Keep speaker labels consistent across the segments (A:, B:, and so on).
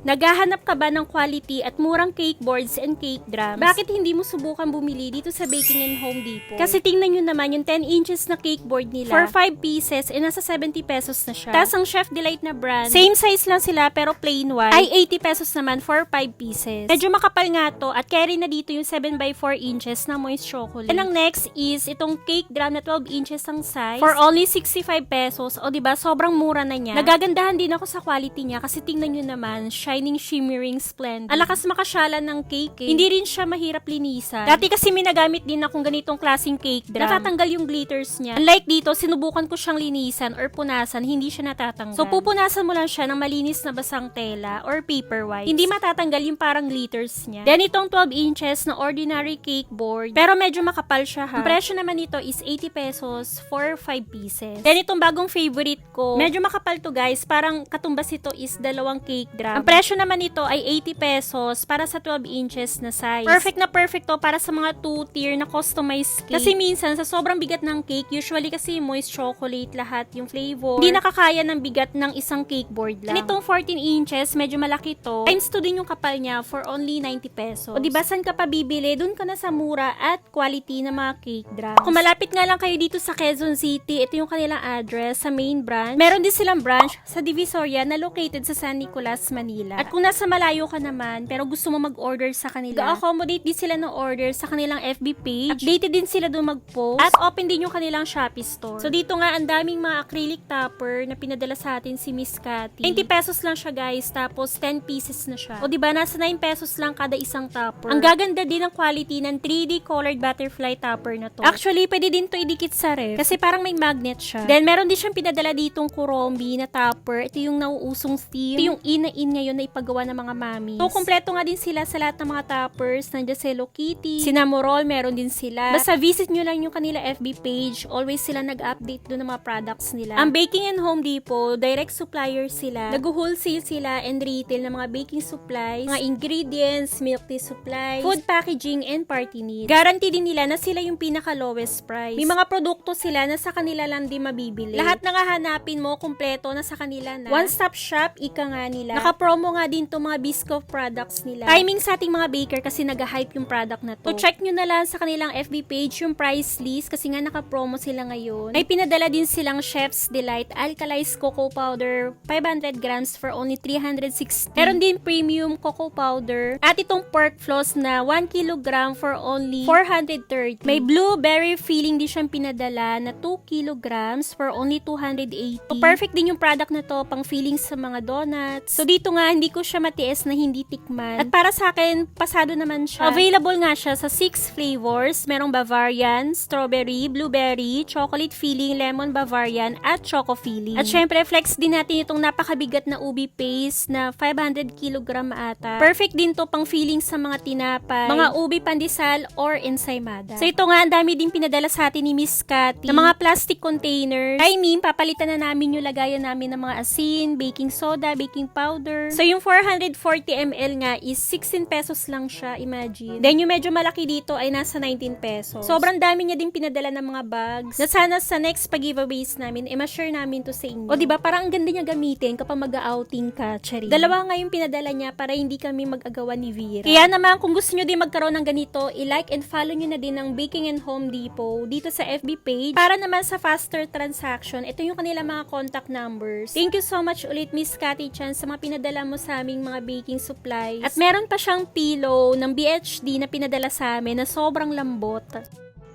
A: Naghahanap ka ba ng quality at murang cake boards and cake drums? Bakit hindi mo subukan bumili dito sa Baking and Home Depot? Kasi tingnan nyo naman yung 10 inches na cake board nila. For 5 pieces, nasa 70 pesos na siya. Tapos ang Chef Delight na brand, same size lang sila pero plain white, ay 80 pesos naman for 5 pieces. Medyo makapal nga to at carry na dito yung 7x4 inches na moist chocolate. And ang next is itong cake drum na 12 inches ang size for only 65 pesos. O diba, sobrang mura na niya. Nagagandahan din ako sa quality niya kasi tingnan nyo naman, shining, shimmering, splendid. Alakas makasyalan ng cake eh. Hindi rin siya mahirap linisan. Dati kasi minagamit din akong ganitong klaseng cake drum. Natatanggal yung glitters niya. Unlike dito, sinubukan ko siyang linisan or punasan, hindi siya natatanggal. So pupunasan mo lang siya ng malinis na basang tela or paper white. Hindi matatanggal yung parang glitters niya. Then itong 12 inches na ordinary cake board. Pero medyo makapal siya ha. Ang presyo naman nito is 80 pesos for 5 pieces. Then itong bagong favorite ko, medyo makapal to guys. Parang katumbas ito is dalawang cake drum. Ang presyo naman nito ay 80 pesos para sa 12 inches na size. Perfect na perfect to para sa mga 2-tier na customized cake. Kasi minsan sa sobrang bigat ng cake, usually kasi moist chocolate lahat yung flavor. Hindi nakakaya ng bigat ng isang cake board lang. Nitong 14 inches, medyo malaki to. Times 2 din yung kapal niya for only 90 pesos. O diba saan ka pa bibili? Dun ka na sa mura at quality ng mga cake drums. Kung malapit nga lang kayo dito sa Quezon City, ito yung kanilang address sa main branch. Meron din silang branch sa Divisoria na located sa San Nicolas, Manila. At kung nasa malayo ka naman, pero gusto mo mag-order sa kanila, ga-accommodate din sila ng order sa kanilang FB page. Updated din sila doon mag-post. At open din yung kanilang Shopee store. So dito nga, ang daming mga acrylic topper na pinadala sa atin si Miss Cathy. 20 pesos lang siya guys, tapos 10 pieces na siya. O diba, nasa 9 pesos lang kada isang topper. Ang gaganda din ng quality ng 3D colored butterfly topper na to. Actually, pwede din to idikit sa ref kasi parang may magnet siya. Then, meron din siyang pinadala ditong kurombi na topper. Ito yung nauusong theme. Ito yung in ngayon na ipagawa ng mga mami. So, kompleto nga din sila sa lahat ng mga toppers. Nandiyan si Hello Kitty, Sinamorol, meron din sila. Basta visit nyo lang yung kanila FB page. Always sila nag-update doon ng mga products nila. Ang Baking and Home Depot, direct supplier sila. Nag-wholesale sila and retail ng mga baking supplies, mga ingredients, milk tea supply, food packaging, and party needs. Guarantee din nila na sila yung pinaka-lowest price. May mga produkto sila na sa kanila lang din mabibili. Lahat na nga hanapin mo, kumpleto na sa kanila na. One-stop shop, ika nga nila. Naka-promo nga din to mga Biscoff products nila. Timing sa ating mga baker kasi nag-hype yung product na to. So, check nyo na lang sa kanilang FB page yung price list kasi nga naka-promo sila ngayon. May pinadala din silang Chef's Delight Alkalized Cocoa Powder 500 grams for only 360. Meron din premium cocoa powder at itong pork floss na 1 kilogram for only 430. May blueberry filling din siyang pinadala na 2 kilograms for only 280. So, perfect din yung product na to pang filling sa mga donuts. So dito nga hindi ko siya matiis na hindi tikman. At para sa akin, pasado naman siya. Available nga siya sa 6 flavors. Merong Bavarian, strawberry, blueberry, chocolate filling, lemon Bavarian, at choco filling. At syempre, flex din natin itong napakabigat na ubi paste na 500 kilogram ata. Perfect din to pang filling sa mga tinapay, mga ubi pandesal, or ensaymada. So ito nga, ang dami din pinadala sa atin ni Miss Cathy ng mga plastic containers. I mean, papalitan na namin yung lagayan namin ng mga asin, baking soda, baking powder. So yung 440 ml nga is 16 pesos lang siya, imagine. Then yung medyo malaki dito ay nasa 19 pesos. Sobrang dami niya din pinadala ng mga bags na sana sa next pag-giveaways namin, ma-share namin to sa inyo. O diba, parang ang ganda niya gamitin kapag mag-outing ka, Cherry. Dalawa nga yung pinadala niya para hindi kami mag-agawan ni Vera. Kaya naman, kung gusto nyo din magkaroon ng ganito, i-like and follow nyo na din ng Baking and Home Depot dito sa FB page. Para naman sa faster transaction, ito yung kanila mga contact numbers. Thank you so much ulit, Miss Cathy Chan, sa mga pinadala mo sa aming mga baking supplies. At meron pa siyang pillow ng BHD na pinadala sa amin na sobrang lambot.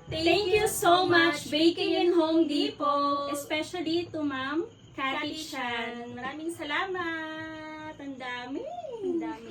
A: Thank you so much, Baking and Home Depot. Especially to Ma'am Cathy Chan. Maraming salamat. Ang dami. Ang dami.